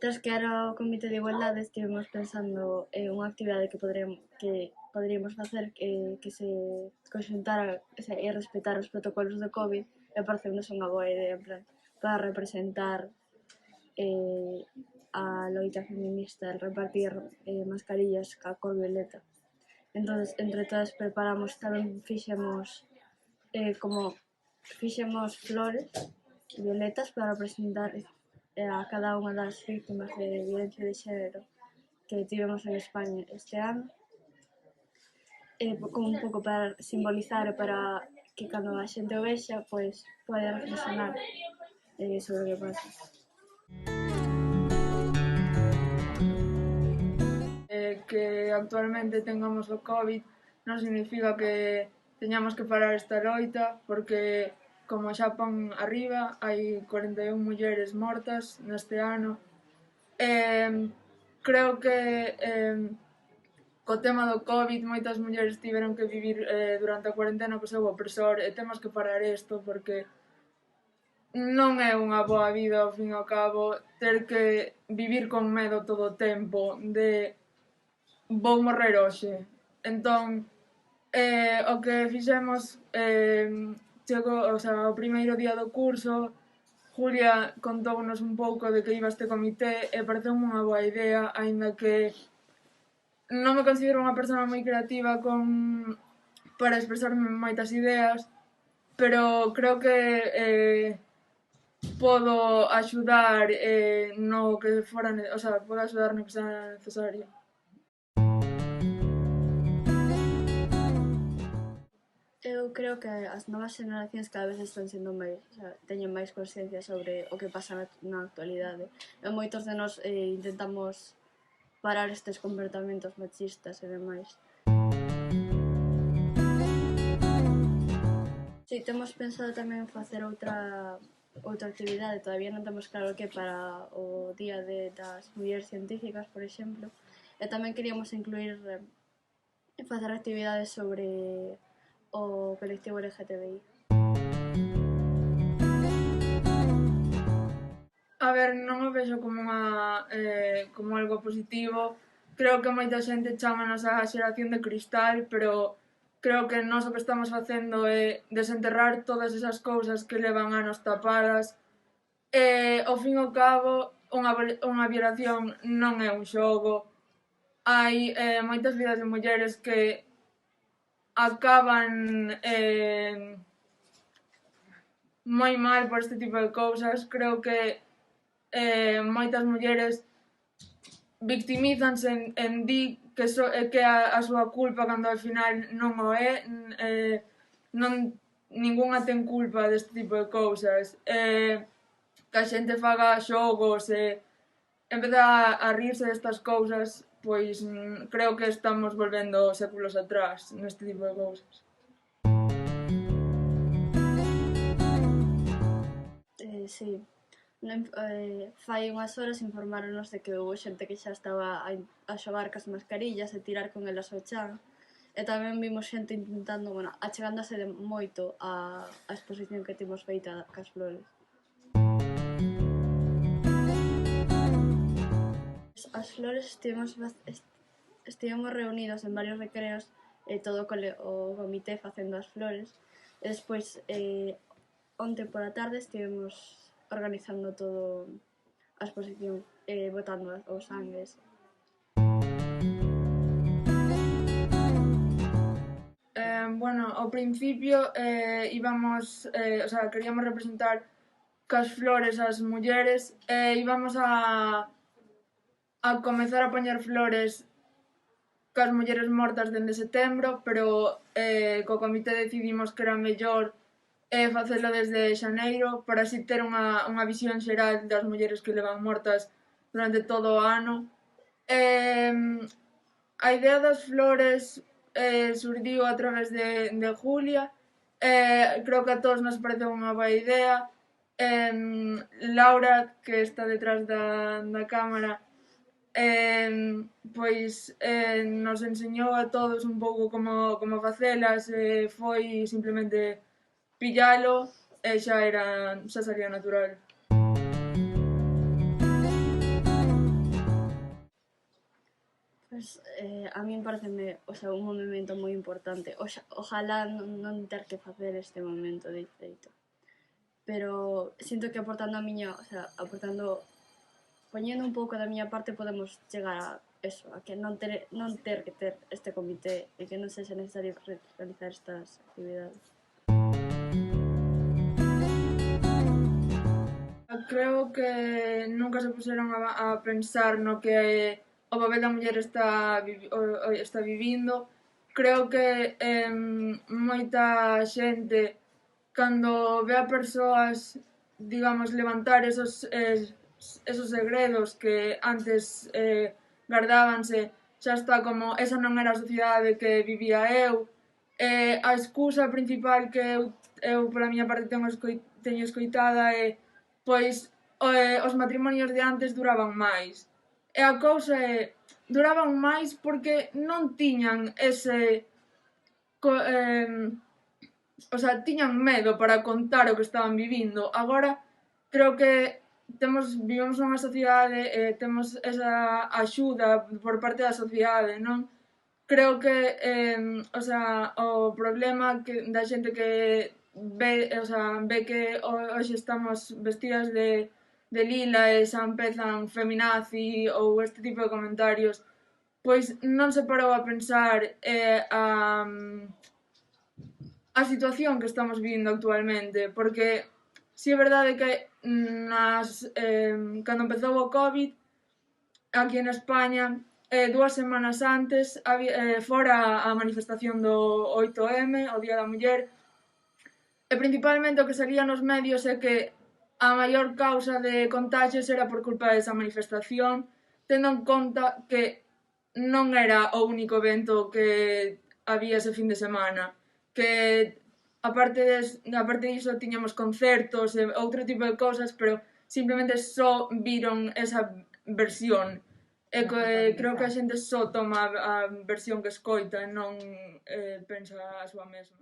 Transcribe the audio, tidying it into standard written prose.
Tras que era o Comité de Igualdade, estivemos pensando en unha actividade que poderíamos facer que se conxuntara e respetar os protocolos do COVID, e pareceunos unha boa idea, en plan, para representar a loita feminista, repartir mascarillas ca cor violeta. Entón, entre todas preparamos, tamén fixemos flores violetas para representar a cada unha das víctimas de violencia de xénero que tivemos en España este ano, como un pouco para simbolizar e para que cando a xente o vexa, pois, pode reflexionar sobre o que pasa. Que actualmente tengamos o COVID non significa que teñamos que parar esta loita, porque, como xa pon arriba, hai 41 mulleres mortas neste ano. Creo que co tema do COVID moitas mulleres tiveron que vivir durante a cuarentena co seu opresor, e temos que parar isto porque non é unha boa vida, ao fin e ao cabo, ter que vivir con medo todo o tempo de vou morrer hoxe. Entón, o que fixemos, chegou, o primeiro día do curso, Julia contounos un pouco de que iba este comité e pareceume unha boa idea, aínda que non me considero unha persona moi creativa para expresarme moitas ideas, pero creo que podo axudar no que fora, podo axudar no que sea necesario. Eu creo que as novas xeneracións cada vez están sendo máis, teñen máis consciencia sobre o que pasa na actualidade. E moitos de nós intentamos parar estes comportamentos machistas e demais. Si, temos pensado tamén facer outra actividade, todavía non temos claro que para o Día das Mulleres Científicas, por exemplo, e tamén queríamos incluir facer actividades sobre o colectivo LGTBI. A ver, non o vexo como algo positivo. Creo que moita xente chámanos a xeración de cristal, pero creo que nós o que estamos facendo é desenterrar todas esas cousas que levan anos tapadas. Ao fin e ao cabo, unha violación non é un xogo. Hai moitas vidas de mulleres que acaban moi mal por este tipo de cousas. Creo que moitas mulleres victimízanse en di que é a súa culpa, cando ao final non o é. Ningunha ten culpa deste tipo de cousas. Que a xente faga xogos e empeza a rirse destas cousas, pois creo que estamos volvendo séculos atrás neste tipo de cousas. Sí. Fai unhas horas informáronos de que houve xente que xa estaba a xogar cas mascarillas e tirar con elas ao chan, e tamén vimos xente intentando, achegándose moito á exposición que temos feita cas flores. As flores estivemos reunidos en varios recreos, todo o comité facendo as flores, e despois onte pola tarde estivemos organizando todo a exposición, botando os sangues. Ao principio queríamos representar cas flores as mulleres e íbamos a comezar a poñer flores cas mulleres mortas dende setembro, pero co comité decidimos que era mellor facelo desde xaneiro, para así ter unha visión xeral das mulleres que levan mortas durante todo o ano. A idea das flores surdiu a través de Julia. Creo que a todos nos pareceu unha boa idea. Laura, que está detrás da cámara, pois nos enseñou a todos un pouco como facelas, foi simplemente pillalo e xa salía natural. Pues a min pareceme, un movimento moi importante. Ojalá non ter que facer este momento de feito. Pero sinto que aportando poñendo un pouco da miña parte podemos chegar a eso, a que non ter que ter este comité e que non sexa necesario realizar estas actividades. Creo que nunca se puseron a pensar no que o papel da muller está vivindo. Creo que moita xente, cando ve a persoas, digamos, levantar esos segredos que antes gardábanse, xa está como, esa non era a sociedade que vivía eu. A excusa principal que eu pola miña parte teño escoitada é pois os matrimonios de antes duraban máis. E a cousa é, duraban máis porque non tiñan ese... tiñan medo para contar o que estaban vivindo. Agora, creo que vivimos nunha sociedade e temos esa axuda por parte da sociedade, non? Creo que, o problema da xente que ve que hoxe estamos vestidas de lila e xa empezan feminazi ou este tipo de comentarios, pois non se parou a pensar a situación que estamos vivindo actualmente, porque si é verdade que cando empezou o COVID, aquí en España, 2 semanas antes, fora a manifestación do 8M, o Día da Muller, e principalmente o que salía nos medios é que a maior causa de contagios era por culpa desa manifestación, tendo en conta que non era o único evento que había ese fin de semana, que aparte diso tiñamos concertos e outro tipo de cousas, pero simplemente só viron esa versión. E creo que a xente só toma a versión que escoita e non pensa a súa mesma.